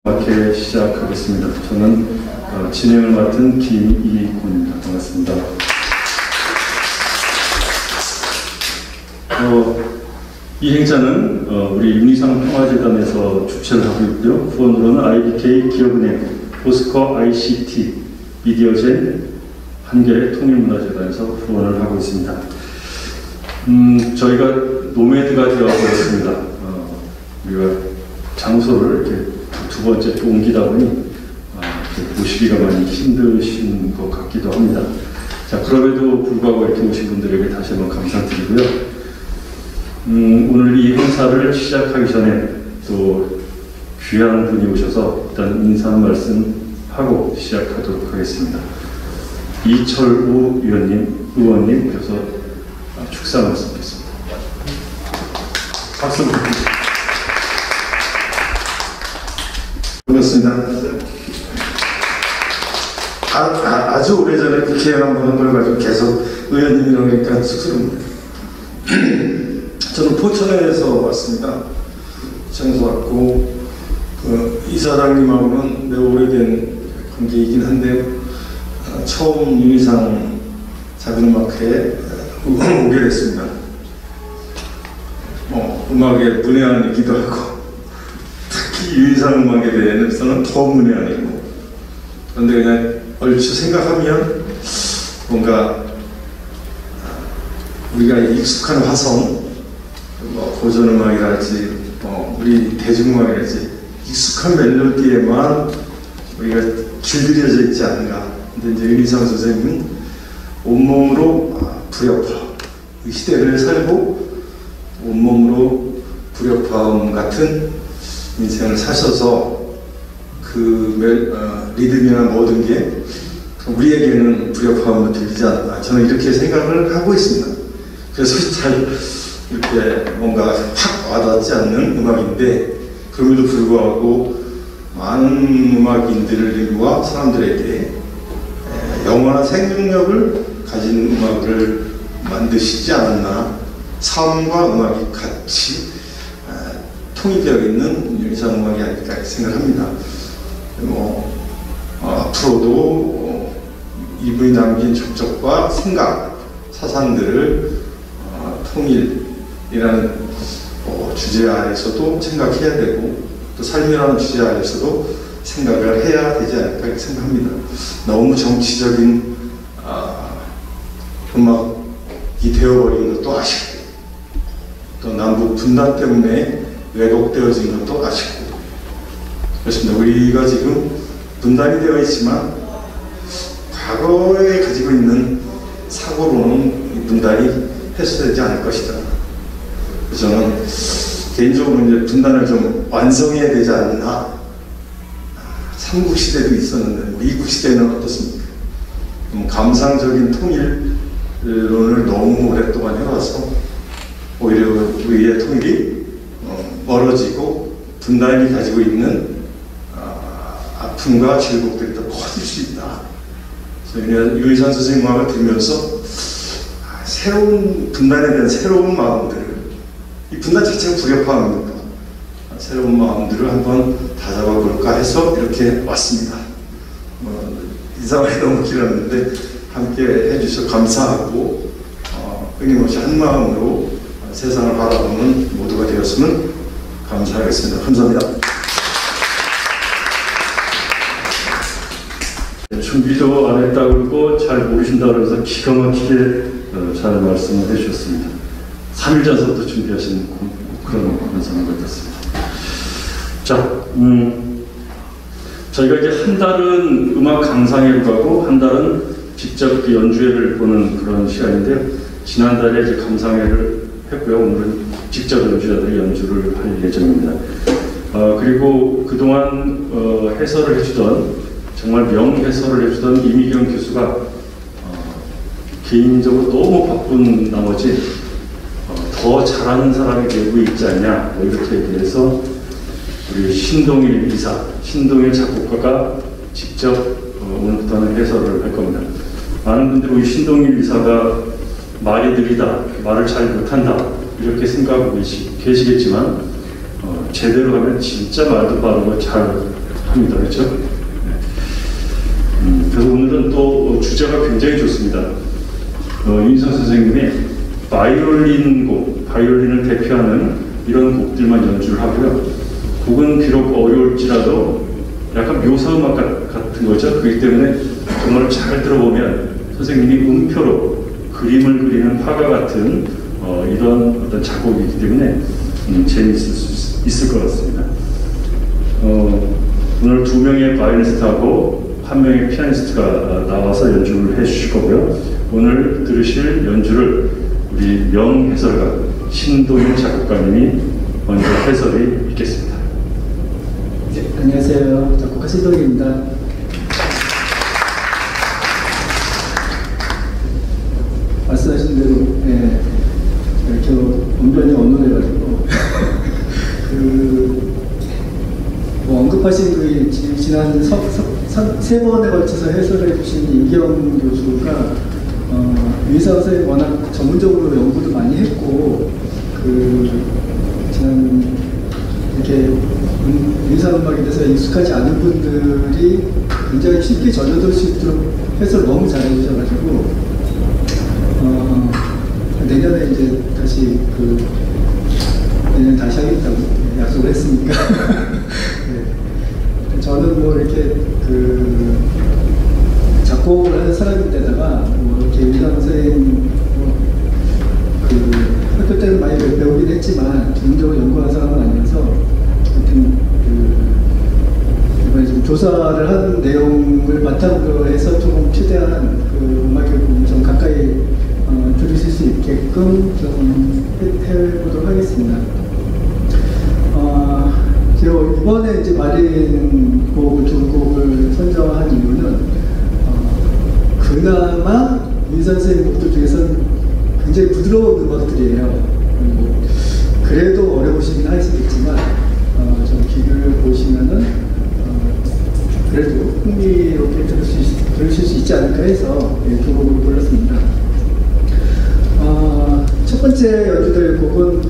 이렇게 시작하겠습니다. 저는 진행을 맡은 김이곤입니다. 반갑습니다. 이 행사는 우리 윤희상 평화재단에서 주최를 하고 있고요. 후원으로는 IBK 기업은행, 포스코 ICT, 미디어젠, 한겨레 통일문화재단에서 후원을 하고 있습니다. 저희가 노매드가 되어버렸습니다. 우리가 장소를 이렇게 두 번째 또 옮기다 보니 모시기가 많이 힘드신 것 같기도 합니다. 자, 그럼에도 불구하고 이렇게 오신 분들에게 다시 한번 감사드리고요. 오늘 이 행사를 시작하기 전에 또 귀한 분이 오셔서 일단 인사 말씀 하고 시작하도록 하겠습니다. 이철우 의원님께서 축사 말씀하겠습니다. 박수 부탁드립니다. 반갑습니다. 아주 오래전에 국회의원 보는 걸 가지고 계속 의원님이라고 하니까 쑥스럽습니다. 저는 포천에서 왔습니다. 포천에서 왔고 이사장님하고는 매우 오래된 관계이긴 한데 처음 윤희상 작은음악회에 오게 됐습니다. 음악에 문외한이기도 하고 특히 윤희상 음악에 대해서는 더 문외한이고, 그런데 그냥 얼추 생각하면 뭔가 우리가 익숙한 화성, 고전음악이랄지 우리 대중음악이랄지 익숙한 멜로디에만 우리가 길들여져 있지 않은가. 근데 이제 윤희상 선생님은 온몸으로 불협화, 이 시대를 살고 온몸으로 불협화음 같은 인생을 사셔서 그 리듬이나 모든 게 우리에게는 불협화음으로 들리지 않나, 저는 이렇게 생각을 하고 있습니다. 그래서 잘 이렇게 뭔가 확 와닿지 않는 음악인데, 그럼에도 불구하고 많은 음악인들과 사람들에게 영원한 생명력을 가진 음악을 만드시지 않았나. 삶과 음악이 같이 통일되어 있는 윤희상 음악이 아닐까 생각합니다. 앞으로도 이분이 남긴 족적과 생각, 사상들을 통일이라는 주제 아래서도 생각해야 되고, 또 삶이라는 주제 아래서도 생각을 해야 되지 않을까 생각합니다. 너무 정치적인 음악이 되어버린 것도 아쉽고, 또 남북 분단 때문에 왜곡되어진 것도 아쉽고 그렇습니다. 우리가 지금 분단이 되어 있지만 과거에 가지고 있는 사고로는 이 분단이 해소되지 않을 것이다. 그래서 저는 개인적으로 이제 분단을 좀 완성해야 되지 않나. 삼국시대도 있었는데 이국시대는 어떻습니까? 감상적인 통일론을 너무 오랫동안 해와서 오히려 우리의 통일이 멀어지고 분단이 가지고 있는 아픔과 질곡들이 더 커질 수 있다. 그래서 윤희상 선생님 음악을 들으면서 새로운 분단에 대한 새로운 마음들을, 이 분단 자체가 불협화음입니다. 새로운 마음들을 한번 다잡아 볼까 해서 이렇게 왔습니다. 인사말이 너무 길었는데 함께 해주셔서 감사하고 끊임없이 한 마음으로 세상을 바라보는 모두가 되었으면 감사하겠습니다. 감사합니다. 준비도 안 했다고 그러고 잘 모르신다고 그래서 기가 막히게 잘 말씀을 해주셨습니다. 3일 전부터 준비하신 그런 상황 같았습니다. 자, 저희가 이제 한 달은 음악 감상회로 가고 한 달은 직접 연주회를 보는 그런 시간인데요. 지난달에 이제 감상회를 했고요. 오늘은 직접 연주자들이 연주를 할 예정입니다. 그리고 그동안 해설을 해주던, 정말 명해설을 해주던 이미경 교수가 개인적으로 너무 바쁜 나머지 더 잘하는 사람이 되고 있지 않냐, 이렇게 대해서 우리 신동일 이사, 신동일 작곡가가 직접 오늘부터는 해설을 할 겁니다. 많은 분들이 우리 신동일 이사가 말이 느리다, 말을 잘 못한다, 이렇게 생각하고 계시겠지만 제대로 하면 진짜 말도 빠르고 잘 합니다. 그렇죠? 그래서 오늘은 또 주제가 굉장히 좋습니다. 윤희상 선생님의 바이올린 곡, 바이올린을 대표하는 이런 곡들만 연주를 하고요. 곡은 비록 어려울지라도 약간 묘사음악 같은 거죠. 그렇기 때문에 정말 잘 들어보면 선생님이 음표로 그림을 그리는 화가 같은 이런 어떤 작곡이기 때문에 재미있을 수 있을 것 같습니다. 오늘 2명의 바이올리니스트하고 1명의 피아니스트가 나와서 연주를 해주실 거고요. 오늘 들으실 연주를 우리 명해설가 신동일 작곡가님이 먼저 해설이 있겠습니다. 네, 안녕하세요. 작곡가 신동일입니다. 말씀하신 대로 이렇게 언변이 언론해가지고 언급하신 그 지난 3번에 걸쳐서 해설해 주신 임기영 교수가 유희상 선생님 워낙 전문적으로 연구도 많이 했고 지난 이렇게 유희상 음악에 대해서 익숙하지 않은 분들이 굉장히 쉽게 전혀들 수 있도록 해설 너무 잘해 주셔가지고 내년에 이제 다시 내년 다시 하겠다고 약속을 했으니까 네. 저는 뭐 이렇게 작곡을 하는 사람인데다가 이렇게 유희상 선생님 학교 때는 많이 배우긴 했지만 전문적으로 연구하는 사람은 아니어서 하여튼 이번에 좀 조사를 하는 내용을 바탕으로 해서 조금 최대한 음악을 좀 가까이 들으실 수 있게끔 좀 해보도록 하겠습니다. 제가 이번에 이제 마린 곡을 2곡을 선정한 이유는 그나마 유희상 선생님 곡들 중에서는 굉장히 부드러운 음악들이에요. 그래도 어려우시긴 하시겠지만 좀 귀를 보시면은 그래도 흥미롭게 들으실 수 있지 않을까 해서 2곡을 골랐습니다. 첫 번째 연주될 곡은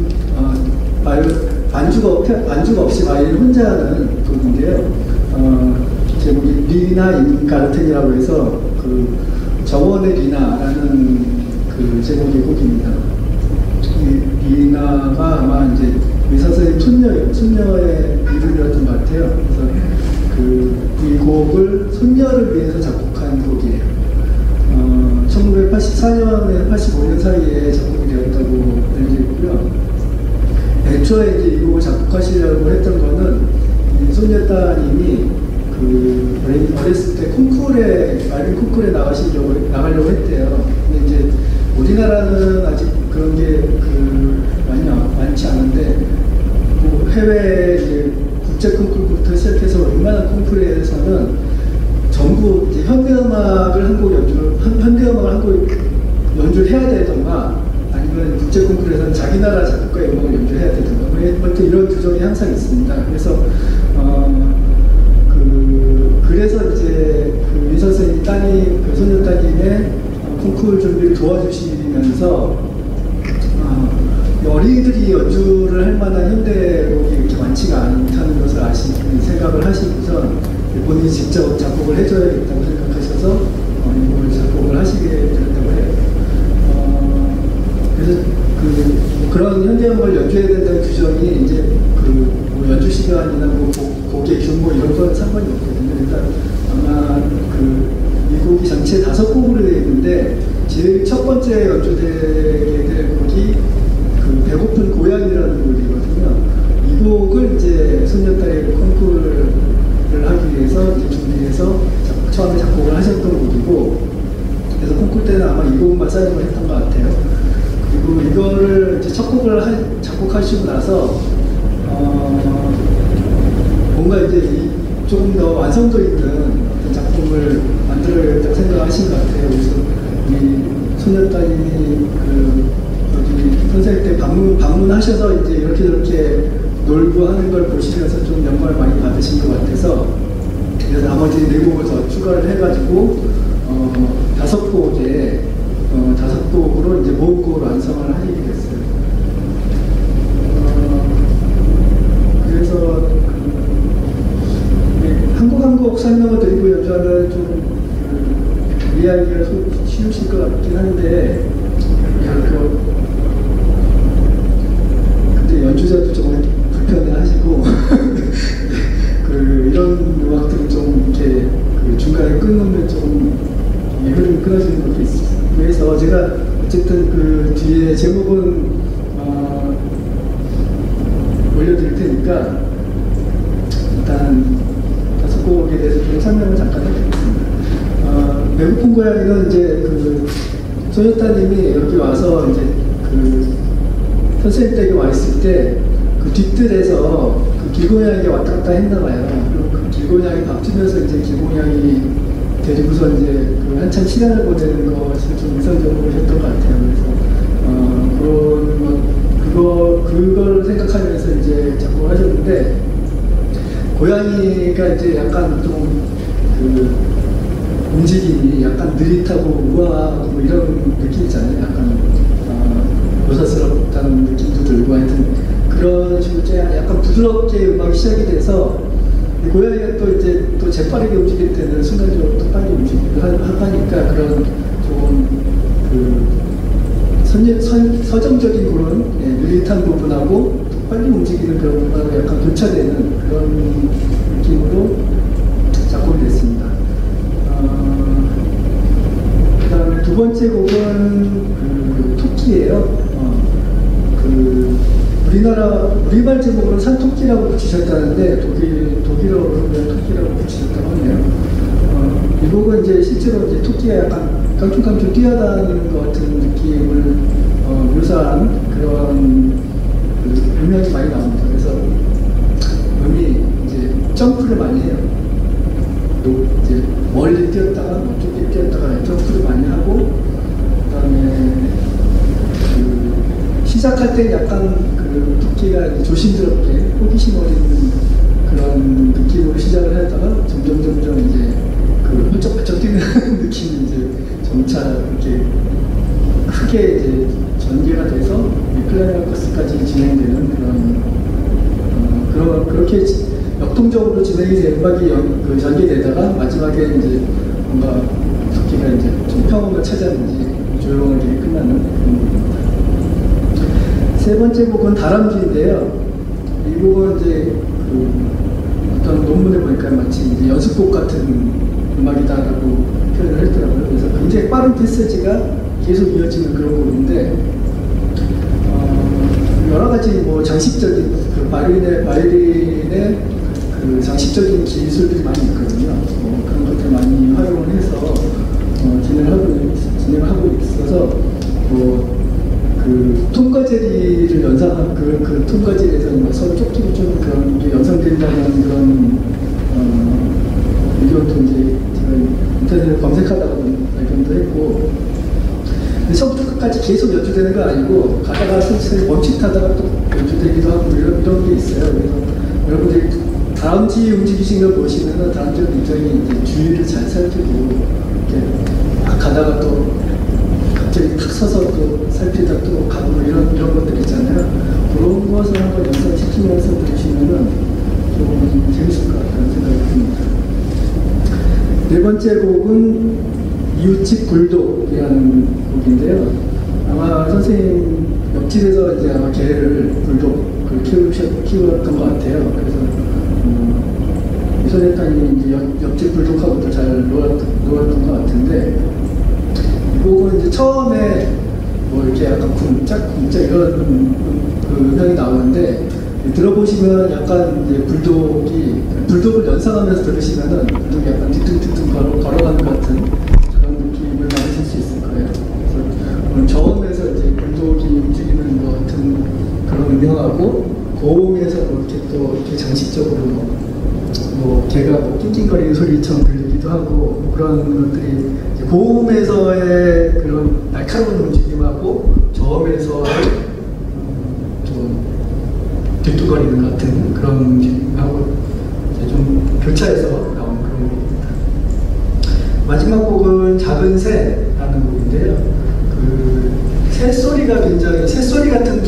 반주가 없이 바이올린 혼자 하는 곡인데요. 제목이 리나 인 가르텐이라고 해서 정원의 리나라는 제목의 곡입니다. 이 리나가 아마 이제 유희상 선생님 손녀의 이름이었던 것 같아요. 그래서 이 곡을 손녀를 위해서 작곡한 곡이에요. 1984년에 85년 사이에 작곡이 되었다고 알려져 있고요. 애초에 이제 이 곡을 작곡하시려고 했던 거는 이 손녀따님이 어렸을 때 바이올린 콩쿠르에 나가려고 했대요. 근데 이제 우리나라는 아직 그런 게 많지 않은데 해외 이제 국제 콩쿠르부터 시작해서 웬만한 콩쿠르에서는 전부 이제 현대음악을 한 곡 연주를 해야 되던가 아니면 국제 콩쿠르에서는 자기 나라 작곡가의 음악을 연주해야 되던가 아무튼 이런 규정이 항상 있습니다. 그래서 그래서 이제 유희 선생님 손녀 따님의 콩쿠르 준비를 도와주시면서 어린이들이 연주를 할 만한 현대곡이 이렇게 많지가 않다는 것을 생각을 하시고서 본인이 직접 작곡을 해줘야겠다고 생각하셔서 이걸 작곡을 하시게 되었다고 해요. 그래서 그런 현대음악을 연주해야 된다는 규정이 이제 연주 시간이나 곡의 규모 이런 건 상관이 없거든요. 일단 아마 이 곡이 전체 5곡으로 되어 있는데 제일 첫 번째 연주되게 될 곡이 배고픈 고양이라는 곡이거든요. 이 곡을 이제 손녀딸이 콩쿠르를 하기 위해서 이제 준비해서 처음에 작곡을 하셨던 곡이고, 그래서 콩쿠르 때는 아마 이 곡만 사용을 했던 것 같아요. 그리고 이거를 이제 첫 곡을 작곡하시고 나서 뭔가 이제 조금 더 완성도 있는 어떤 작품을 만들어야겠다고 생각하신 것 같아요. 그래서 우리 손녀딸이 여기 선생님 때 방문하셔서 이제 이렇게 놀고 하는 걸 보시면서 좀 영감을 많이 받으신 것 같아서, 그래서 나머지 4곡을 더 추가를 해가지고 5곡으로 이제 모음곡으로 완성을 하게 됐어요. 그래서 한 곡 설명을 드리고 연주하면 좀 이해하기가 쉬우실 것 같긴 한데, 근데 연주자도 정말 불편해하시고 이런 음악들은 좀 이렇게 중간에 끊으면 좀 흐름이 끊어지는 것도 있어요. 그래서 제가 어쨌든 뒤에 제목은 올려드릴 테니까 일단 5곡에 대해서 좀 설명을 잠깐 해드리겠습니다. 배고픈 고양이는 이제 소녀타님이 여기 와서 이제 선생님 댁에 와 있을 때 뒷뜰에서 길고양이가 왔다 갔다 했나봐요. 그리고 길고양이 밥 주면서 이제 길고양이 데리고서 이제 한참 시간을 보내는 것이 좀 인상적으로 했던 것 같아요. 그래서 그걸 생각하면서 이제 작곡을 하셨는데, 고양이가 이제 약간 좀 움직임이 약간 느릿하고 우아하고 뭐 이런 느낌이잖아요. 약간 요사스럽다는 느낌도 들고 하여튼 그런 식으로 약간 부드럽게 음악이 시작이 돼서 고양이가 또 이제 또 재빠르게 움직일 때는 순간적으로 또 빨리 움직이기도 하니까 그런 좀 서정적인 그런 느릿한 부분하고 또 빨리 움직이는 그런 부분하고 약간 교차되는 그런 느낌으로 작곡이 됐습니다. 그 다음에 두 번째 곡은 토끼예요. 우리말 제목으로는 산토끼라고 붙이셨다는데 독일어로 그냥 토끼라고 붙이셨다고 하네요. 이 곡은 이제 실제로 이제 토끼가 약간 깡충깡충 뛰어다니는 것 같은 느낌을 묘사한 그런 음향이 많이 나옵니다. 그래서 음이 이제 점프를 많이 해요. 이제 멀리 뛰었다가 좁게 뛰었다가 점프를 많이 하고, 그다음에 시작할 때 약간 토끼가 조심스럽게 호기심 어린 그런 느낌으로 시작을 하다가 점점 이제 훌쩍훌쩍 뛰는 느낌이 이제 점차 이렇게 크게 이제 전개가 돼서 클라이막스까지 진행되는 그렇게 역동적으로 진행이 된 음악이 전개되다가 마지막에 이제 뭔가 토끼가 이제 좀 평온을 찾았는지 조용하게 끝나는 그런 곡입니다. 세 번째 곡은 다람쥐인데요. 이 곡은 이제 어떤 논문에 보니까 마치 이제 연습곡 같은 음악이다라고 표현을 했더라고요. 그래서 굉장히 빠른 패세지가 계속 이어지는 그런 곡인데, 여러 가지 뭐 장식적인 바이올린의 장식적인 기술들이 많이 있거든요. 그런 것들 많이 활용을 해서 진행을 하고 있어서 톰과제리를 연상한 그 톰과제리에서 서로 쪽쪽이 좀 그런 게 연상된다는 그런 의견도 이제 제가 인터넷에 검색하다가 발견도 했고, 처음부터 끝까지 계속 연주되는 건 아니고 가다가 슬슬 멈칫하다가 또 연주되기도 하고 이런 게 있어요. 그래서 여러분들이 다람쥐 움직이신 걸 보시면은 다람쥐가 굉장히 이제 주위를 잘 살피고 이렇게 막 가다가 또 갑자기 탁 서서 또 살피다 또 가고 이런 것들 있잖아요. 그런 것을 한번 연상시키면서 들으시면은 좀 재밌을 것 같다는 생각이 듭니다. 네 번째 곡은 이웃집 불독이라는 곡인데요. 아마 선생님 옆집에서 이제 아마 개를 불독을 키웠던 것 같아요. 그래서 이 선생님이 이제 옆집 불독하고도 잘 놀았던 것 같은데, 이 곡은 이제 처음에 뭐 이렇게 약간 쿵짝 이런 음향이 나오는데, 들어보시면 약간 이제 불독을 연상하면서 들으시면은 불독이 약간 뒤뚱뒤뚱 걸어가는 것 같은 그런 느낌을 받으실 수 있을 거예요. 그래서 저음에서 이제 불독이 움직이는 것 같은 그런 음향하고, 고음에서 뭐 이렇게 또 이렇게 장식적으로 뭐 개가 뭐 낑낑거리는 소리처럼 들리기도 하고, 그런 것들이 고음에서의 그런 날카로운 움직임하고 저음에서의 좀 뒤뚱거리는 같은 그런 움직임하고 좀 교차해서 나온 그런 곡입니다. 마지막 곡은 작은 새라는 곡인데요. 새소리가 굉장히 새소리 같은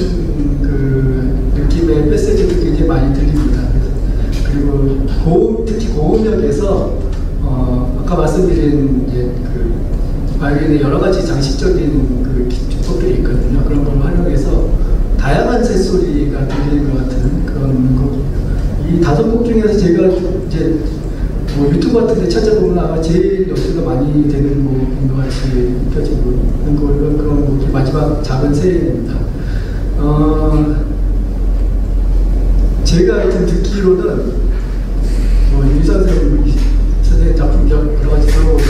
느낌의 메시지도 굉장히 많이 들립니다. 그리고 특히 고음역에서 아까 말씀드린 이제 그 바이올린의 여러 가지 장식적인 그 기법들이 있거든요. 그런 걸 활용해서 다양한 새소리가 들리는 것 같은 그런 곡입니다. 이 5곡 중에서 제가 이제 뭐 유튜브 같은 데 찾아보면 아마 제일 연주가 많이 되는 곡인 것 같이 느껴지고 있는 곡은 그런 곡이 마지막 작은 세인입니다. 제가 하여튼 듣기로는 유 선생님 작품 여러 가지 들어보면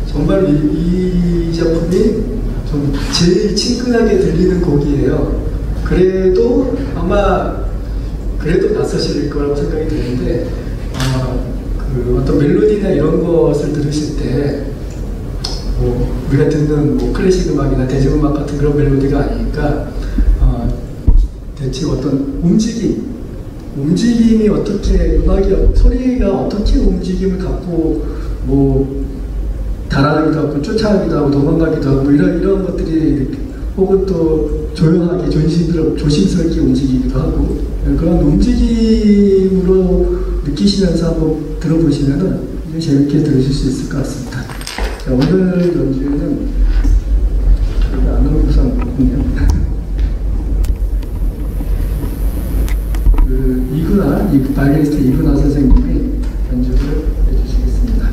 정말 이 작품이 좀 제일 친근하게 들리는 곡이에요. 그래도 아마 그래도 낯서실 거라고 생각이 드는데 그 어떤 멜로디나 이런 것을 들으실 때 우리가 듣는 뭐 클래식 음악이나 대중음악 같은 그런 멜로디가 아니니까 대체 어떤 움직임이 어떻게 소리가 어떻게 움직임을 갖고 뭐 달아나기도 하고 쫓아가기도 하고 도망가기도 하고 이런 것들이 혹은 또 조용하게 조심스럽게 움직이기도 하고 그런 움직임으로 느끼시면서 한번 들어보시면은 재밌게 들으실 수 있을 것 같습니다. 자, 오늘 연주는 안으로부산 공연 바이올리니스트 이근아 선생님이 연주를 해주시겠습니다.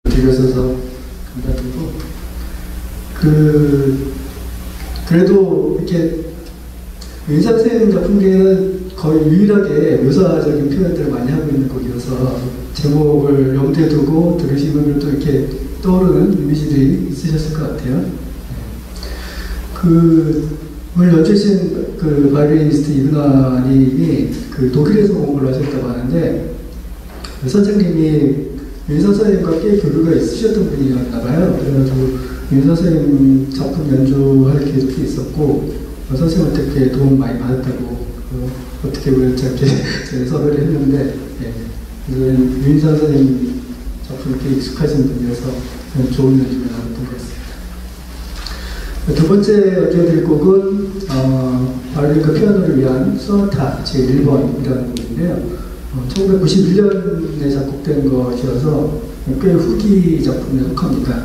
드려서 감사드리고, 그래도 이렇게 윤상 선생님 작품 중에는 거의 유일하게 묘사적인 표현들을 많이 하고 있는 곡이어서 제목을 염두에 두고 들으시는 분들도 이렇게 떠오르는 이미지들이 있으셨을 것 같아요. 오늘 연주하신 바이올리니스트 이그나님이 독일에서 공부를 하셨다고 하는데, 선생님이 윤상 선생님과 꽤 교류가 있으셨던 분이었나 봐요. 그래가지고 윤상 선생님 작품 연주할 기회도 있었고, 선생님한테 꽤 도움 많이 받았다고, 어떻게 우연치 않게 섭외를 했는데, 윤상 선생님 작품이 꽤 익숙하신 분이어서 좋은 연주가 나왔던 것 같습니다. 두 번째 연주해드릴 곡은 바이올린과 피아노를 위한 소나타 제1번이라는 곡인데요. 1991년에 작곡된 것이어서 꽤 후기 작품에 속합니다.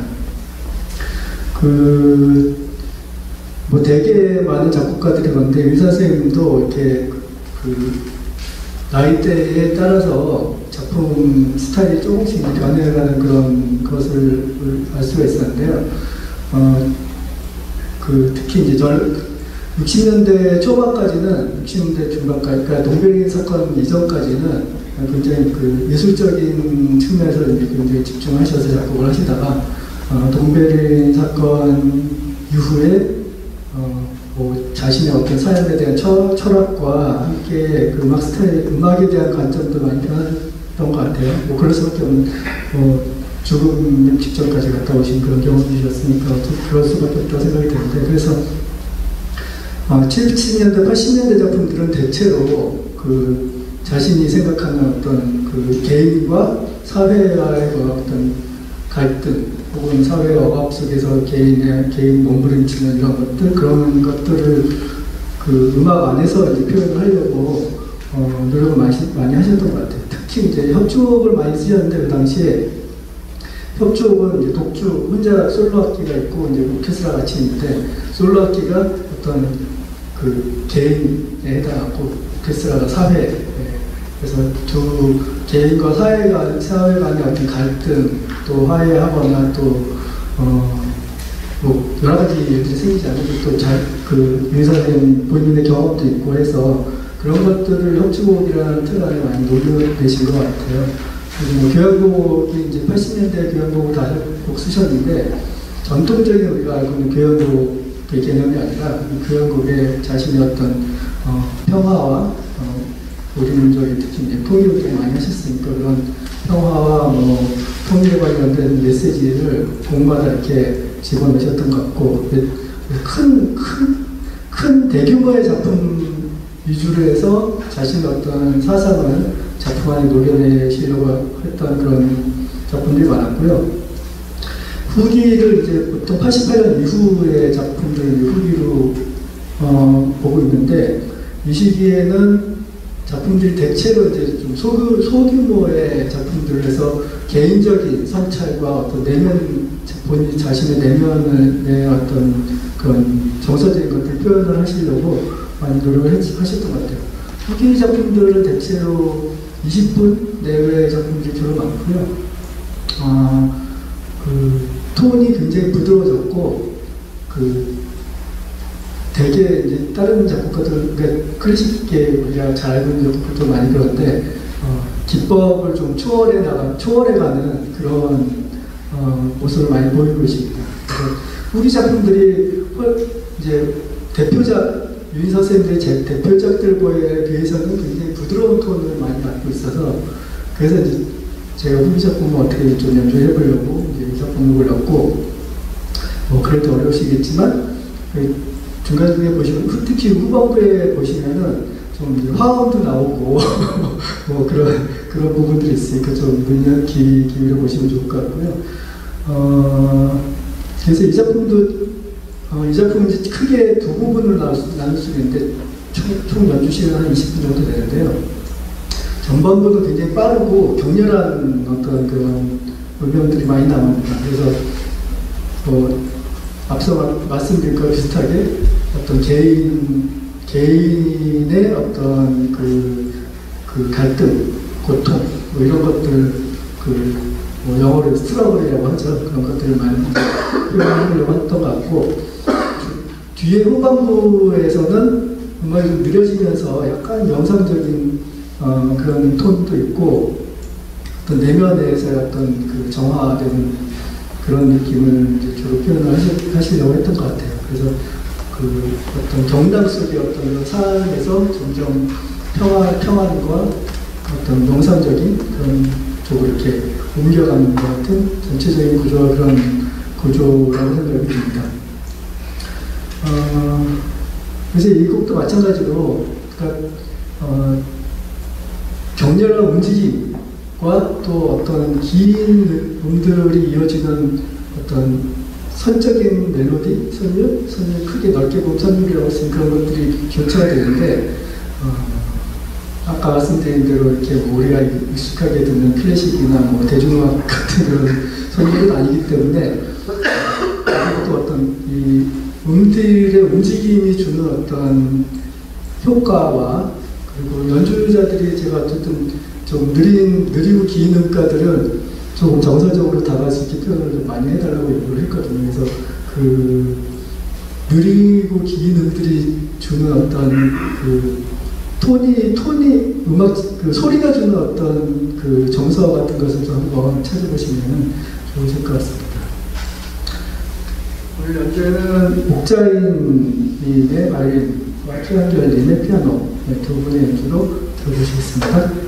되게 많은 작곡가들이 그런데 윤상 선생님도 이렇게 나이대에 따라서 작품 스타일이 조금씩 변해가는 그런 것을 알 수가 있었는데요. 특히 이제 60년대 초반까지는, 60년대 중반까지, 그러니까 동백인 사건 이전까지는 굉장히 예술적인 측면에서 굉장히 집중하셔서 작곡을 하시다가, 동백인 사건 이후에 자신의 어떤 삶에 대한 철학과 함께 음악 스타일, 음악에 대한 관점도 많이 변했던 것 같아요. 그럴 수밖에 없는, 죽음 직전까지 갔다 오신 그런 경험이셨으니까 그럴 수밖에 없다고 생각이 드는데, 그래서 70년대, 80년대 작품들은 대체로 자신이 생각하는 어떤 개인과 사회와의 어떤 갈등, 혹은 사회의 억압 속에서 개인 몸부림치는 이런 것들, 그런 것들을 음악 안에서 이제 표현을 하려고 노력을 많이 하셨던 것 같아요. 특히 이제 협주곡을 많이 쓰셨는데, 그 당시에 협주곡은 이제 독주, 혼자 솔로 악기가 있고, 이제 오케스트라 같이 있는데, 솔로 악기가 어떤 개인에 해당하고, 오케스트라가 사회, 그래서 두 개인과 사회 간의 어떤 갈등, 또 화해하거나 또 여러 가지 일들이 생기지 않아도 또 윤 선생님 본인의 경험도 있고 해서 그런 것들을 협주곡이라는 틀 안에 많이 녹여내신 것 같아요. 그리고 교향곡이 이제 80년대 교향곡을 다시 곡 쓰셨는데, 전통적인 우리가 알고 있는 교향곡의 개념이 아니라 교향곡에 자신의 어떤 평화와 우리민족의 특히 이제 통일을 좀 많이 하셨으니까 그런 평화와 통일에 관련된 메시지를 곡마다 이렇게 집어넣으셨던 것 같고, 큰 대규모의 작품 위주로 해서 자신의 어떤 사상을 작품 안에 녹여내시려고 했던 그런 작품들이 많았고요. 후기를 이제 보통 88년 이후의 작품들을 후기로 보고 있는데, 이 시기에는 작품들이 대체로 이제 좀 소규모의 작품들을 해서 개인적인 성찰과 어떤 본인 자신의 내면의 어떤 그런 정서적인 것들 표현을 하시려고 많이 노력을 하셨던 것 같아요. 후기 작품들은 대체로 20분 내외의 작품들이 주로 많고요. 톤이 굉장히 부드러워졌고, 되게 이제 다른 작곡가들, 그러니까 클래식계 우리가 잘 알고 있는 작곡가도 많이 그런데, 기법을 좀 초월해 가는 그런 모습을 많이 보이고 있습니다. 우리 작품들이 이제 유인 선생님들의 대표작들에 비해서는 굉장히 부드러운 톤을 많이 갖고 있어서, 그래서 이제 제가 후기 작품을 어떻게 좀 연주해 보려고 이제 이 작품을 골랐고, 그래도 어려우시겠지만 중간중간에 보시면, 특히 후반부에 보시면은 좀 화음도 나오고 그런 부분들이 있으니까 좀 눈을 기울여 보시면 좋을 것 같고요. 그래서 이 작품은 이제 크게 두 부분으로 나눌 수 있는데, 총 연주 시간은 한 20분 정도 되는데요. 전반부도 굉장히 빠르고 격렬한 어떤 그런 음역들이 많이 나옵니다. 그래서 앞서 말씀드린 것 비슷하게 어떤 개인의 어떤 갈등, 고통, 이런 것들, 뭐 영어로 스트러글이라고 하죠. 그런 것들을 많이 표현하려고 했던 것 같고, 뒤에 후반부에서는 음악이 좀 느려지면서 약간 영상적인 그런 톤도 있고, 어떤 내면에서 어떤 그 정화되는 그런 느낌을 이제 주로 표현을 하시려고 했던 것 같아요. 그래서 그 어떤 경남 속의 어떤 그런 삶에서 점점 평안과 어떤 영상적인 그런 쪽으로 이렇게 옮겨가는 것 같은 전체적인 구조와 그런 구조라고 생각이 듭니다. 그래서 이 곡도 마찬가지로, 그러니까 격렬한 움직임과 또 어떤 긴 음들이 이어지는 어떤 선적인 멜로디, 선율 크게 넓게 보면 선율이라고 했으니 그런 것들이 교차가 되는데, 아까 말씀드린 대로 이렇게 뭐 우리가 익숙하게 듣는 클래식이나 뭐 대중음악 같은 그런 선율은 아니기 때문에, 또 어떤 이 음들의 움직임이 주는 어떤 효과와, 그리고 연주자들이 제가 어쨌든 좀 느리고 긴 음가들은 조금 정서적으로 다가갈 수 있게 표현을 좀 많이 해달라고 요구를 했거든요. 그래서 그 느리고 긴 음들이 주는 어떤 그 톤이 음악 그 소리가 주는 어떤 그 정서 같은 것을 좀 한번 찾아보시면 좋으실 것 같습니다. 오늘 연주는 옥자인님의 바이올린과 최한결님의 피아노 두 분의 연주로 들어보시겠습니다.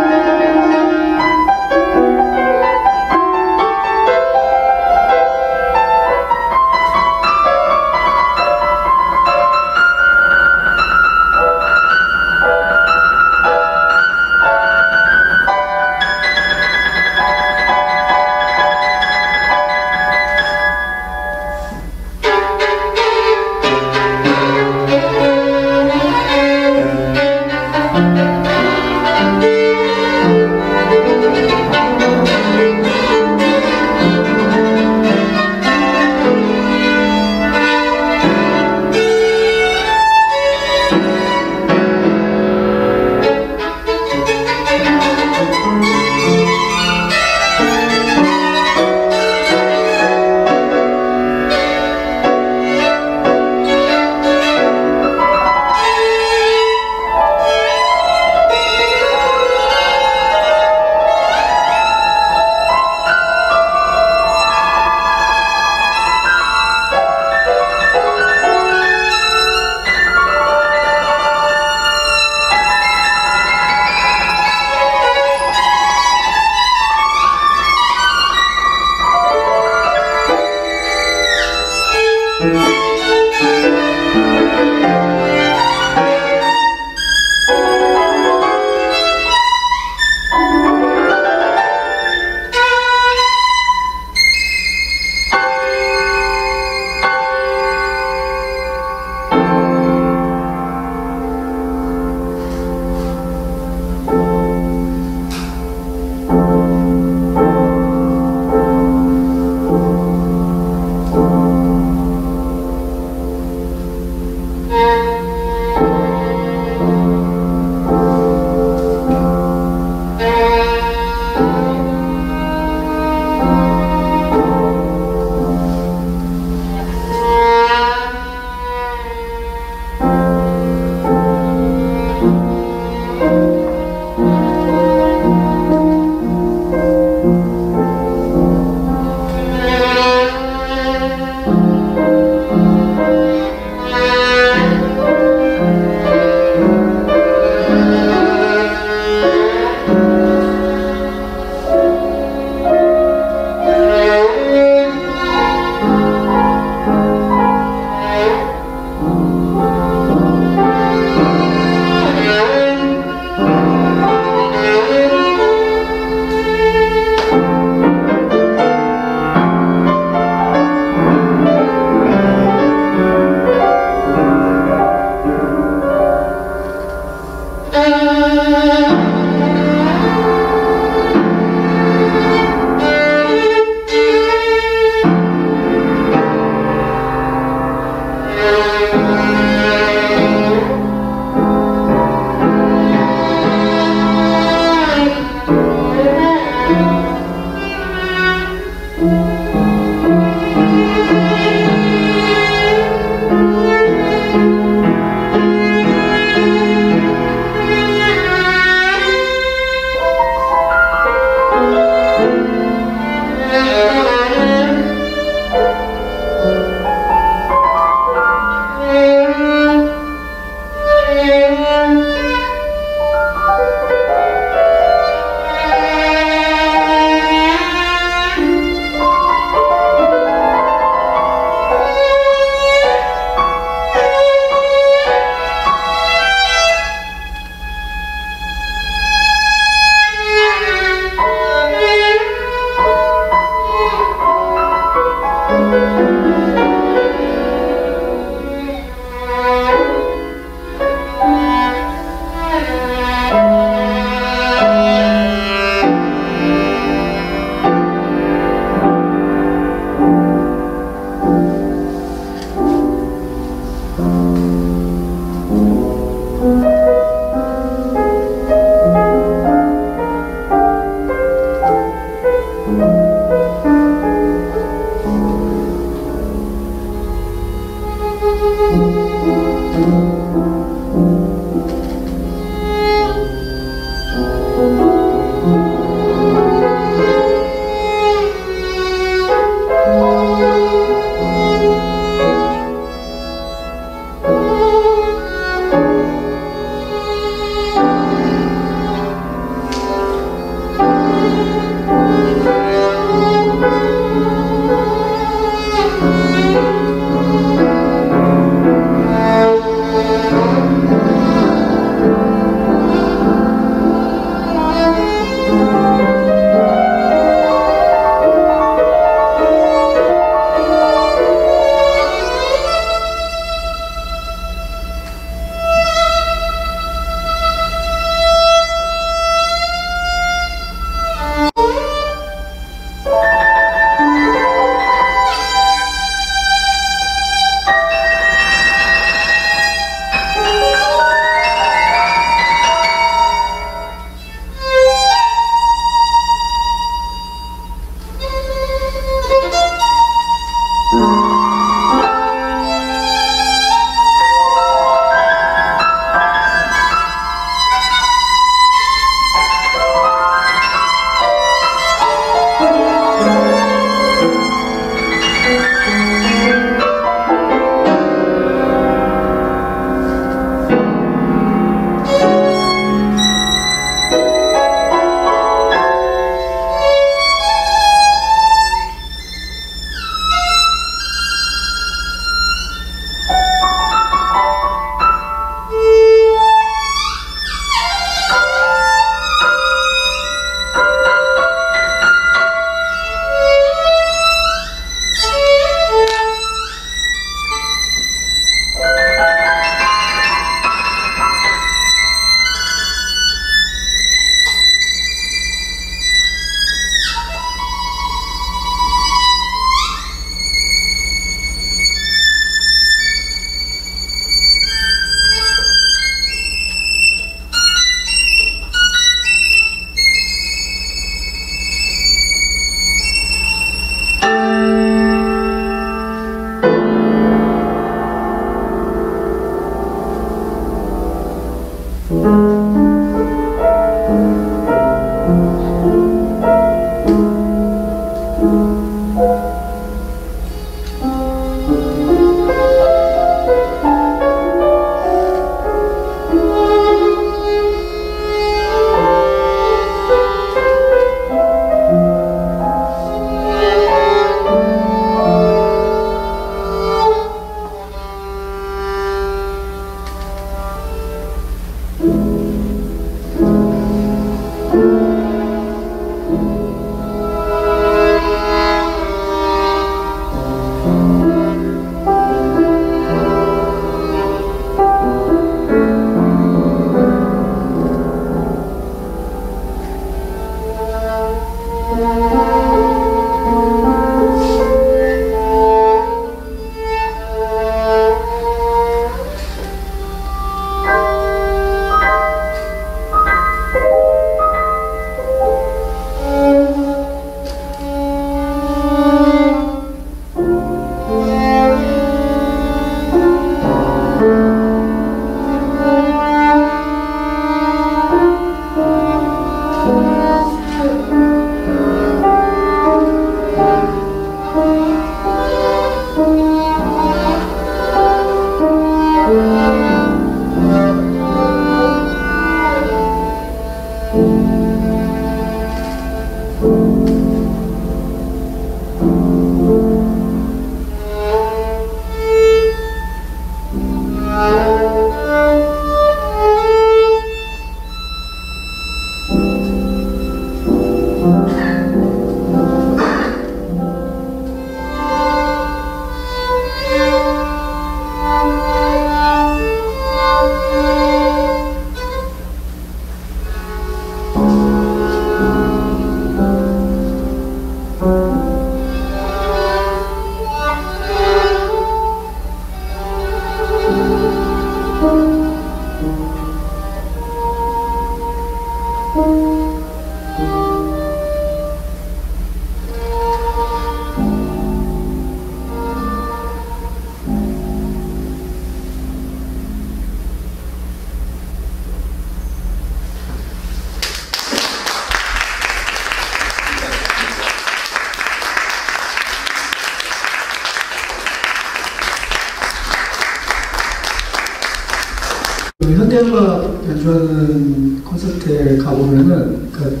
현대음악 연주하는 콘서트에 가보면은, 그러니까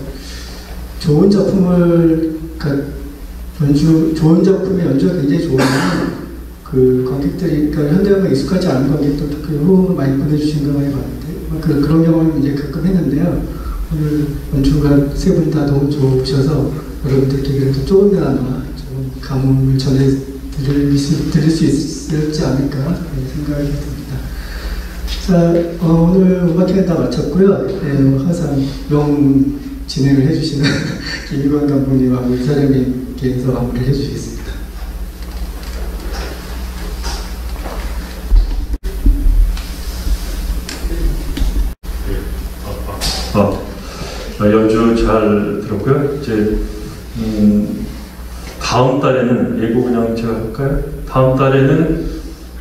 좋은 작품을, 그러니까 좋은 작품의 연주가 굉장히 좋으면, 그 관객들이, 그러니까 현대음악에 익숙하지 않은 관객들도 그 호응을 많이 보내주신 거 많이 봤는데, 그런 경험을 이제 가끔 했는데요. 오늘 연주가 세 분 다 너무 좋으셔서 여러분들께 그래도 조금이나마 좀 감흥을 드릴 수 있을지 않을까 생각이 듭니다. 자, 오늘 음악회는 다 마쳤고요. 네, 항상 명 진행을 해주시는 김희관 감독님하고 이사장님께서 마무리를 해주시겠습니다. 연주 잘 들었고요. 이제 다음 달에는 예고 그냥 제가 할까요? 다음 달에는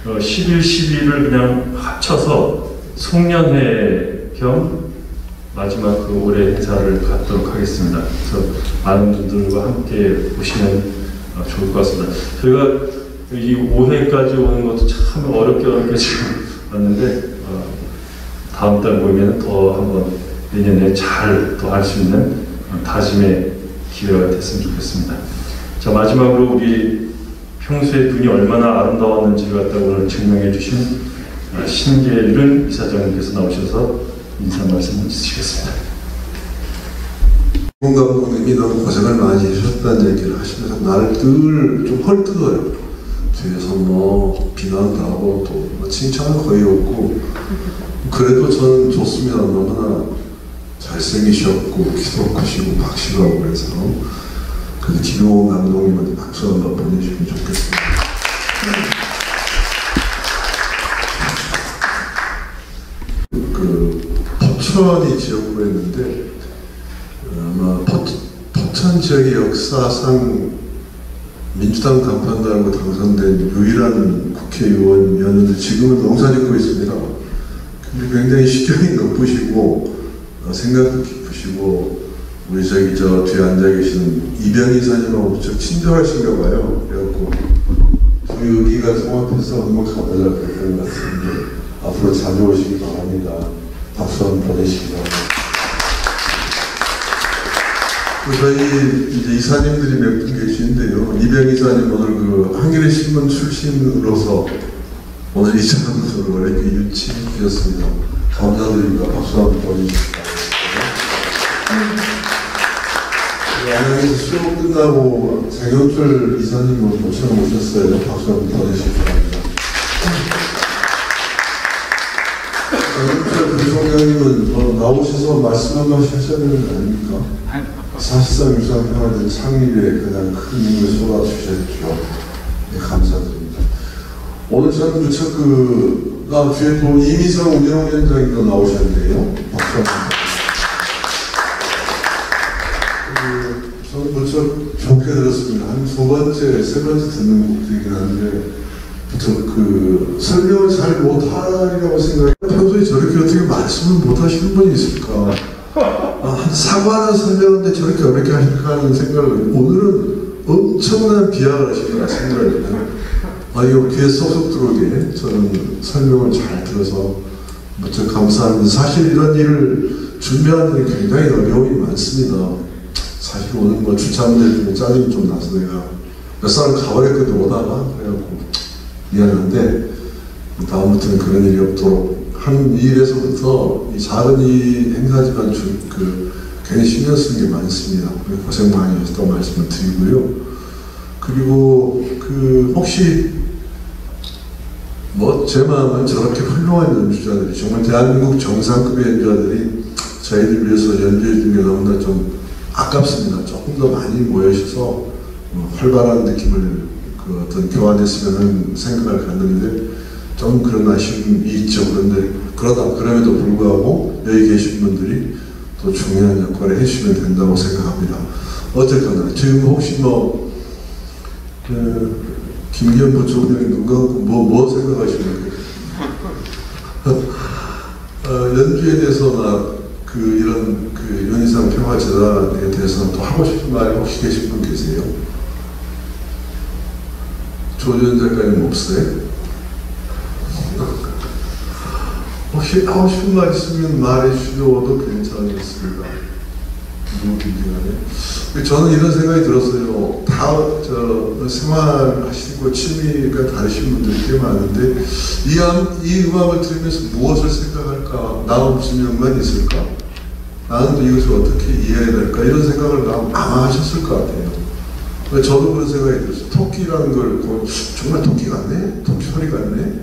10일, 12일을 그냥 합쳐서 송년회 겸 마지막 그 올해 행사를 갖도록 하겠습니다. 그래서 많은 분들과 함께 보시면 좋을 것 같습니다. 저희가 이 5회까지 오는 것도 참 어렵게 지금 왔는데 다음 달 모이면 더 한번 내년에 잘 더 할 수 있는 다짐의 기회가 됐으면 좋겠습니다. 자, 마지막으로 우리 평소에 눈이 얼마나 아름다웠는지를 갖다 오늘 증명해 주신 신계륜 이사장님께서 나오셔서 인사 말씀 해주시겠습니다. 김 감독님이 너무 고생을 많이 하셨다는 얘기를 하시면서 나를 늘 좀 헐뜯어요. 뒤에서 뭐 비난도 하고 또 칭찬은 거의 없고, 그래도 저는 좋습니다. 너무나 잘생기셨고 키도 크시고 박시하고 그래서 그래서 김용호 감독님한테 박수 한번 보내주시면 좋겠습니다. 그 포천이 지역구에 있는데 아마 포천 지역의 역사상 민주당 간판 달고 당선된 유일한 국회의원이었는데 지금은 농사 짓고 있습니다. 근데 굉장히 식견이 높으시고 생각도 깊으시고 우리 저 뒤에 앉아 계시는 이병희 이사님하고 무척 친절하신가 봐요. 그래갖고 저희 의기가 통합해서 한번 가보자고 그런 것 같은데 앞으로 자주 오시기 바랍니다. 박수 한번 보내시기 바랍니다. 저희 이제 이사님들이 몇 분 계시는데요. 이병희 이사님 오늘 그 한겨레 신문 출신으로서 오늘 이 장소를 이렇게 유치해주셨습니다. 감사드립니다. 박수 한번 보내주시기 바랍니다. 안양에서 수업 끝나고 장영철 이사님을 모셔오셨어요. 박수 한번 보내주시기 바랍니다. 장영철 부총장님은 나오셔서 말씀 한 번씩 하셔야 되는 거 아닙니까? 사실상 유상평화된 창립에 가장 큰 힘을 쏟아주셨죠. 네, 감사드립니다. 오늘 참 무척 뒤에 또 이미상 운영위원장님도 나오셨네요. 박수 한번. 저는 무척 좋게 들었습니다. 한 두 번째, 세 번째 듣는 곡이긴 한데, 설명을 잘 못하리라고 생각해요. 평소에 저렇게 어떻게 말씀을 못하시는 분이 있을까? 사과하는 설명인데 저렇게 어렵게 하실까 하는 생각을, 오늘은 엄청난 비약을 하시는 생각을 해요. 이거 귀에 쏙쏙 들어오게 저는 설명을 잘 들어서 무척 감사합니다. 사실 이런 일을 준비하는 게 굉장히 어려움이 많습니다. 사실 오늘 주차 문제 중에 짜증이 좀 나서 내가 몇 사람 가버렸거든 오다가. 그래갖고 미안한데 다음부터는 그런 일이 없도록 한 일에서부터 이 작은 이 행사지만 괜히 신경 쓰는 게 많습니다. 고생 많이 하셨다고 말씀을 드리고요. 그리고 혹시 제 마음은 저렇게 훌륭한 연주자들이, 정말 대한민국 정상급의 연주자들이 저희들 위해서 연주해 준 게 너무나 좀 아깝습니다. 조금 더 많이 모여셔서 활발한 느낌을 어떤 교환했으면 하는 생각을 갖는데 좀 그런 아쉬움이 있죠. 그럼에도 불구하고 여기 계신 분들이 또 중요한 역할을 해주시면 된다고 생각합니다. 어쨌거나 지금 혹시 김기현 부총장이 뭐 생각하시는 연주에 대해서나 이런 윤희상 평화재단에 대해서는 또 하고 싶은 말이 혹시 계신 분 계세요? 조전 작가님 없어요? 혹시 하고 싶은 말 있으면 말해 주셔도 괜찮겠습니다. 저는 이런 생각이 들었어요. 생활하시고 취미가 다르신 분들이 꽤 많은데 이 음악을 들으면서 무엇을 생각할까? 나와 무슨 연관이 있을까? 나는 또 이것을 어떻게 이해해야 될까? 이런 생각을 아마 하셨을 것 같아요. 저도 그런 생각이 들었어요. 토끼라는 걸 정말 토끼 같네? 토끼 소리 같네?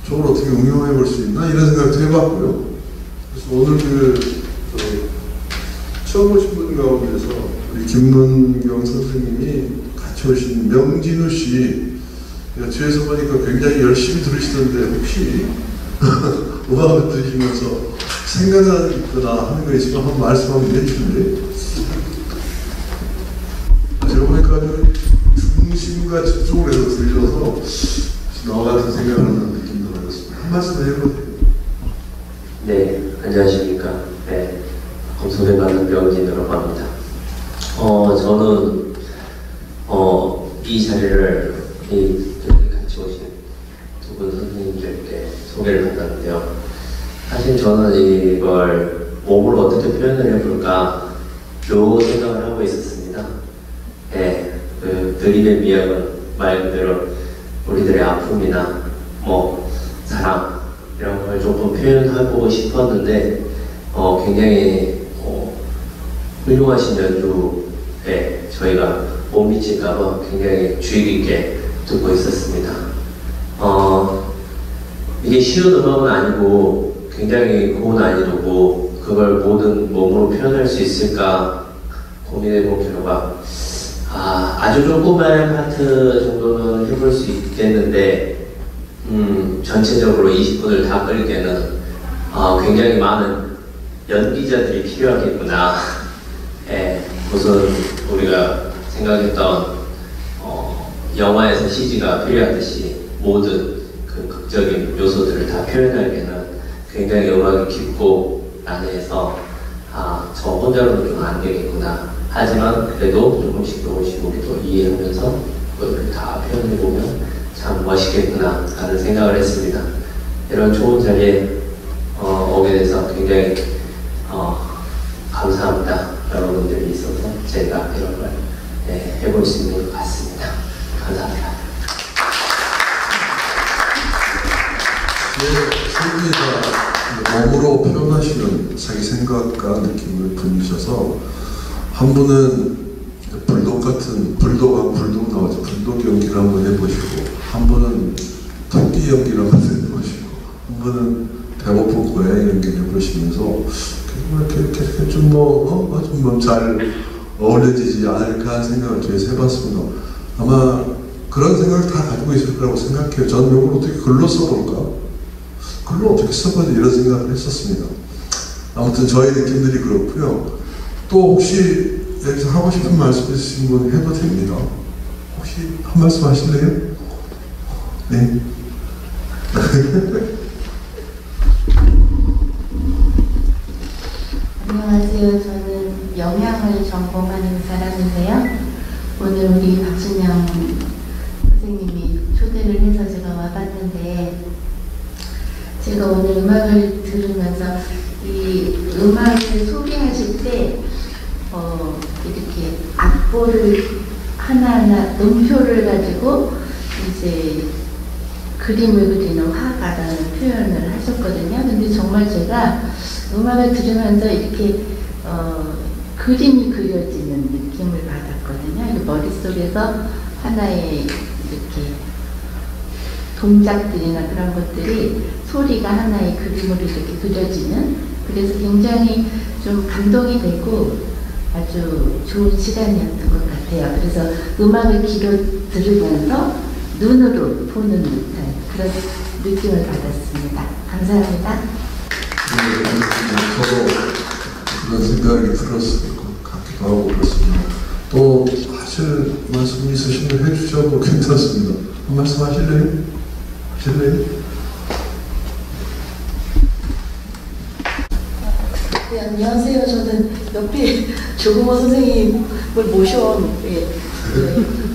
저걸 어떻게 응용해 볼 수 있나? 이런 생각도 해봤고요. 그래서 오늘 처음 오신 분 가운데서 우리 김문경 선생님이 같이 오신 명진우 씨, 뒤에서 보니까 굉장히 열심히 들으시던데 혹시 음악을 들으시면서 생각나거나 하는 거 있으면 한번 말씀 한번 해주실래요? 제가 보니까 중심과 집중을 해서 들려서 나와 같은 생각을 하는 느낌도 받았습니다. 한 말씀 해보세요. 네, 안녕하십니까. 네, 검소대가는 명진으로 합니다. 저는 이 자리를 같이 오신 두 분 선생님들께 소개를 받았는데요. 사실 저는 이걸 몸으로 어떻게 표현을 해볼까 요 생각을 하고 있었습니다. 네, 드림의 미학은 말 그대로 우리들의 아픔이나 사랑 이런 걸 조금 표현해보고 싶었는데 굉장히 훌륭하신 연주에 저희가 못 미칠까봐 굉장히 주의 깊게 듣고 있었습니다. 이게 쉬운 음악은 아니고 굉장히 고난이도고 그걸 모든 몸으로 표현할 수 있을까 고민해본 결과 아주 조그마한 파트 정도는 해볼 수 있겠는데 전체적으로 20분을 다 끌기에는 굉장히 많은 연기자들이 필요하겠구나. 무슨 우리가 생각했던 영화에서 CG가 필요하듯이 모든 그 극적인 요소들을 다 표현하기에는 굉장히 음악이 깊고 난해해서 저 혼자로는 좀 안 되겠구나. 하지만 그래도 조금씩 우리도 이해하면서 그걸 다 표현해보면 참 멋있겠구나 라는 생각을 했습니다. 이런 좋은 자리에 오게 돼서 굉장히 감사합니다. 여러분들이 있어서 제가 이런 걸 해볼 수 있는 것 같습니다. 감사합니다. 세 분이 다 몸으로 표현하시는 자기 생각과 느낌을 분이셔서 한 분은 불독 나오죠. 불독 연기를 한번 해보시고 한 분은 토끼 연기를 한번 해보시고 한 분은 배고픈 고양이 연기를 해보시면서 이렇게 좀 잘 어울려지지 않을까 하는 생각을 뒤에서 해봤습니다. 아마 그런 생각을 다 가지고 있을 거라고 생각해요. 저는 이걸 어떻게 글로 써볼까? 글로 어떻게 써보지? 이런 생각을 했었습니다. 아무튼 저희 느낌들이 그렇고요. 또 혹시 여기서 하고 싶은 말씀 있으신 분 해도 됩니다. 혹시 한 말씀 하실래요? 네. 안녕하세요. 저는 영양을 전공하는 사람인데요. 오늘 우리 박순영 선생님이 초대를 해서 제가 와봤는데, 제가 오늘 음악을 들으면서 이 음악을 소개하실 때 이렇게 악보를 하나하나 음표를 가지고 이제 그림을 그리는 화가라는 표현을 하셨거든요. 근데 정말 제가 음악을 들으면서 이렇게 그림이 그려지는 느낌을 받았거든요. 머릿속에서 하나의 이렇게 동작들이나 그런 것들이 소리가 하나의 그림으로 이렇게 그려지는, 그래서 굉장히 좀 감동이 되고 아주 좋은 시간이었던 것 같아요. 그래서 음악을 귀로 들으면서 눈으로 보는 듯한 그런 느낌을 받았습니다. 감사합니다. 저도 그런 생각이 들었을 것 같기도 하고 그렇습니다. 또 하실 말씀 있으시면 해주셔도 괜찮습니다. 한 말씀 하실래요? 네, 안녕하세요. 저는 옆에 조금호 선생님을 모셔온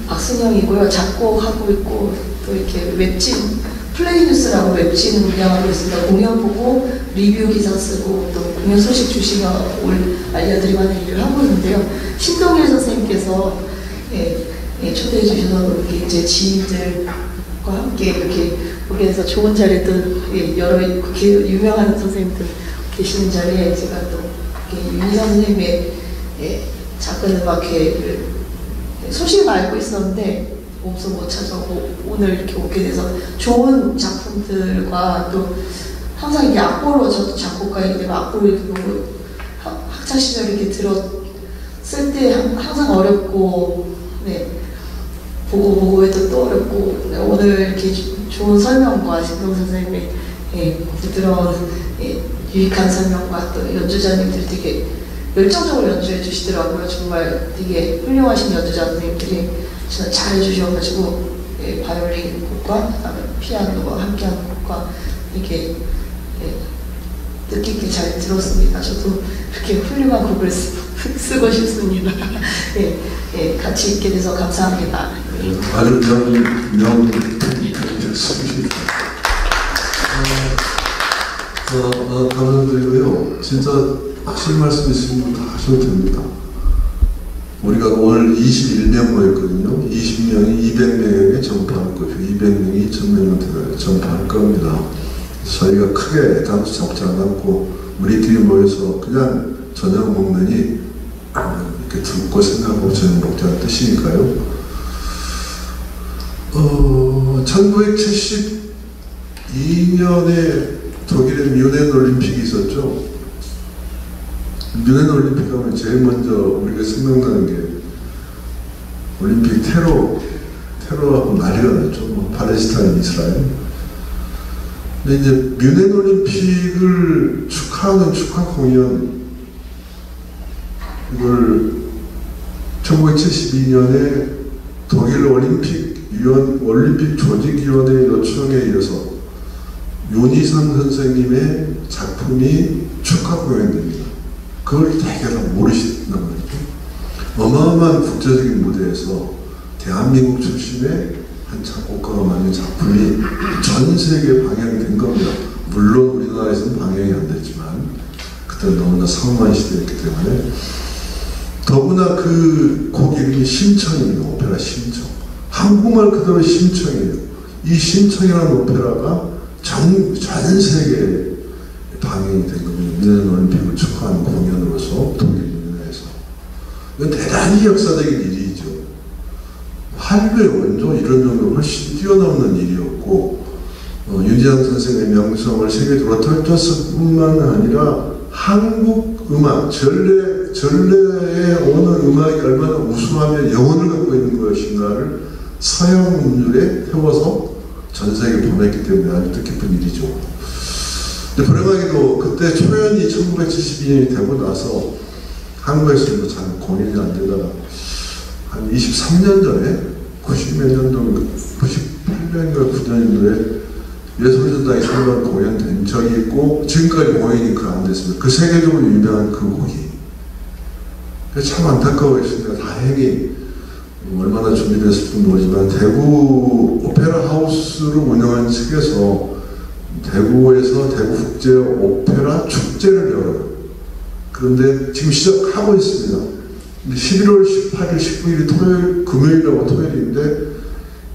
박순영이고요. 작곡하고 있고 또 이렇게 웹진 플레이뉴스라고 웹진 운영하고 있습니다. 공연 보고 리뷰 기사 쓰고 또 공연 소식 주시면 알려드리고 하는 일을 하고 있는데요. 신동일 선생님께서 초대해 주셔서 이렇게 제 지인들과 함께 이렇게 오게 돼서 좋은 자리에 또 여러 유명한 선생님들 계시는 자리에 제가 또 윤희상 선생님의 작은음악회를 소식을 알고 있었는데 몸소 못 찾아오고 오늘 이렇게 오게 돼서 좋은 작품들과 또 항상 이게 악보로, 저도 작곡가이기 때문에 악보를 이렇게 학창시절 이렇게 들었을 때 항상 어렵고 보고 해도 또 어렵고 오늘 이렇게 좋은 설명과 신동 선생님의 부드러운 유익한 설명과 또 연주자님들이 되게 열정적으로 연주해 주시더라고요. 정말 되게 훌륭하신 연주자 선생님들이 잘 해주셔가지고 바이올린 곡과 피아노와 함께하는 곡과 이렇게 뜻깊게 잘 들었습니다. 저도 그렇게 훌륭한 곡을 쓰고 싶습니다. 같이 있게 돼서 감사합니다. 아주 명품이었습니다. 감사드리고요. 진짜 하실 말씀 있으면 다 하셔도 됩니다. 우리가 오늘 21명 모였거든요. 20명이 200명에게 전파할 거고 200명이 2000명한테 전파할 겁니다. 저희가 크게 담수 잡지 않았고 우리끼리 모여서 그냥 저녁 먹느니 이렇게 듣고 생각하고 저녁 먹자는 뜻이니까요. 1972년에 독일에 뮌헨 올림픽이 있었죠. 뮌헨 올림픽 하면 제일 먼저 우리가 생각나는 게 올림픽 테러하고 난리가 났죠. 팔레스타인, 이스라엘. 근데 이제 뮌헨 올림픽을 축하하는 축하 공연, 이걸 1972년에 독일 올림픽 조직위원회 요청에 의해서 윤희상 선생님의 작품이 축하 공연됩니다. 그걸 되게 모르시는 거죠. 어마어마한 국제적인 무대에서 대한민국 출신의 한 작곡가가 만든 작품이 전 세계에 방영이 된 겁니다. 물론 우리나라에서는 방영이 안 됐지만 그때 너무나 상황한 시대였기 때문에. 더구나 그 곡 이름이 심청입니다. 오페라 심청. 한국말 그대로 심청이에요. 이 심청이라는 오페라가 전 세계에 방영이 된 겁니다. 뮌헨 올림픽을 축하하는 공연으로서 독일 뮌헨에서. 이건 대단히 역사적인 일이죠. 한류의 원조 이런 정도로 훨씬 뛰어넘는 일이었고 윤지상 선생의 명성을 세계적으로 떨쳤을 뿐만 아니라 한국 음악, 전래 전래에 오는 음악이 얼마나 우수하며 영혼을 갖고 있는 것인가를 서양 문율에 태워서 전 세계에 보냈기 때문에 아주 뜻깊은 일이죠. 근데 불행하게도 그때 초연이 1972년이 되고 나서 한국에서도 잘 공연이 안 되다가 한 23년 전에 90몇 년도 98년인가 9년도에 예술전당에 설명 공연된 적이 있고 지금까지 공연이 안 됐습니다. 그 세계적으로 유명한 그 곡이 참 안타까워했습니다. 다행히 얼마나 준비됐을지 모르지만 대구 오페라 하우스를 운영한 측에서 대구에서 대구 국제 오페라 축제를 열어요. 그런데 지금 시작하고 있습니다. 11월 18일, 19일이 토요일, 금요일하고 토요일인데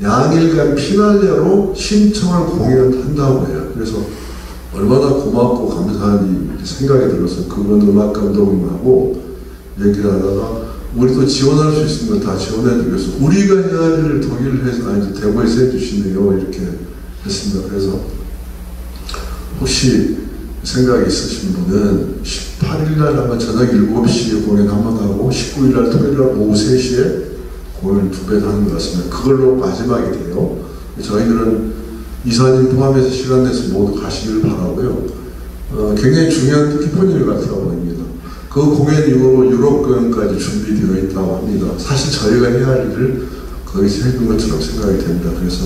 양일간 피날레로 신청을 공연한다고 해요. 그래서 얼마나 고맙고 감사한 생각이 들어서 그건 음악 감독님하고 얘기를 하다가 우리도 지원할 수 있으면 다 지원해주겠어. 우리가 해야 할 일을 독일에서 아니 대구에서 해주시네요. 이렇게 했습니다. 그래서 혹시 생각이 있으신 분은 18일날 아마 저녁 7시에 공연 한번 하고 19일날 토요일날 오후 3시에 공연 2배 하는 것 같습니다. 그걸로 마지막이 돼요. 저희들은 이사님 포함해서 시간 내서 모두 가시길 바라고요. 굉장히 중요한 뜻깊은 일 같다고 봅니다. 그 공연 이후로 유럽 공연까지 준비되어 있다고 합니다. 사실 저희가 해야 할 일을 거기서 해준 것처럼 생각이 됩니다. 그래서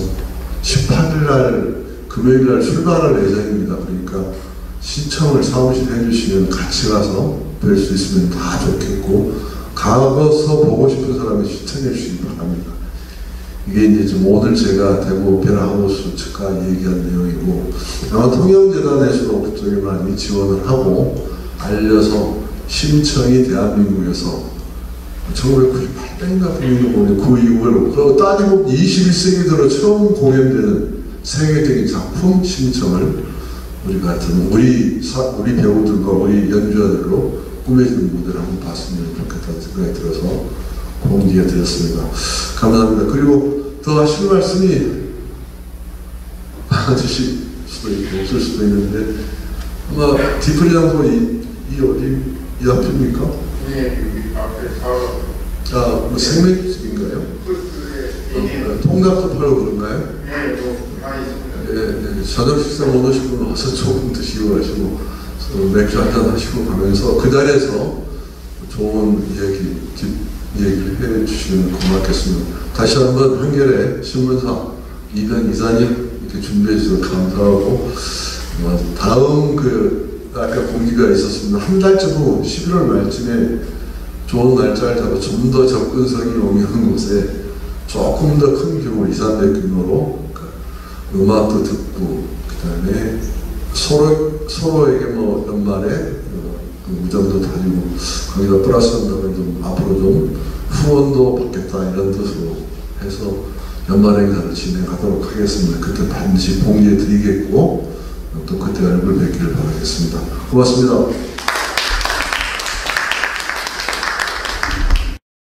18일날 금요일날 출발할 예정입니다. 그러니까 신청을 사무실에 해주시면 같이 가서 뵐 수 있으면 다 좋겠고 가서 보고 싶은 사람이 신청해 주시기 바랍니다. 이게 이제 좀 오늘 제가 대구 오페라 하우스 측과 얘기한 내용이고 아마 통영재단에서도 그쪽에 많이 지원을 하고 알려서 신청이 대한민국에서 1998년인가 보면 그 이후로 따지고 21세기 들어 처음 공연되는 세계적인 작품 신청을 우리 같은 우리 배우들과 우리 연주자들로 꾸며지는 무대를 한번 봤으면 좋겠다는 생각이 들어서 공지가 되었습니다. 감사합니다. 그리고 더 하실 말씀이 많으실 수도 있고 없을 수도 있는데 아마 디프리 장소 이 앞입니까? 네, 여기 앞에 바로. 뭐 생맥집인가요? 통닭도 팔고 그런가요? 네, 많이 있습니다. 네, 저녁 식사 못 오시고 와서 조금 드시고 가시고 맥주 한잔 하시고 가면서 그 자리에서 좋은 얘기를 해 주시면 고맙겠습니다. 다시 한번 한겨레 신문사 이변 이사님 이렇게 준비해 주셔서 감사하고 다음 아까 공지가 있었습니다. 한 달쯤 후 11월 말쯤에 좋은 날짜를 잡아 좀 더 접근성이 용이한 곳에 조금 더 큰 규모 2, 300 규모로 음악도 듣고 그 다음에 서로에게 뭐 연말에 무장도 다니고 거기다 플러스 한다면 좀 앞으로 좀 후원도 받겠다 이런 뜻으로 해서 연말 행사를 진행하도록 하겠습니다. 그때 반드시 공지해 드리겠고 또 그때 얼굴 뵙기를 바라겠습니다. 고맙습니다.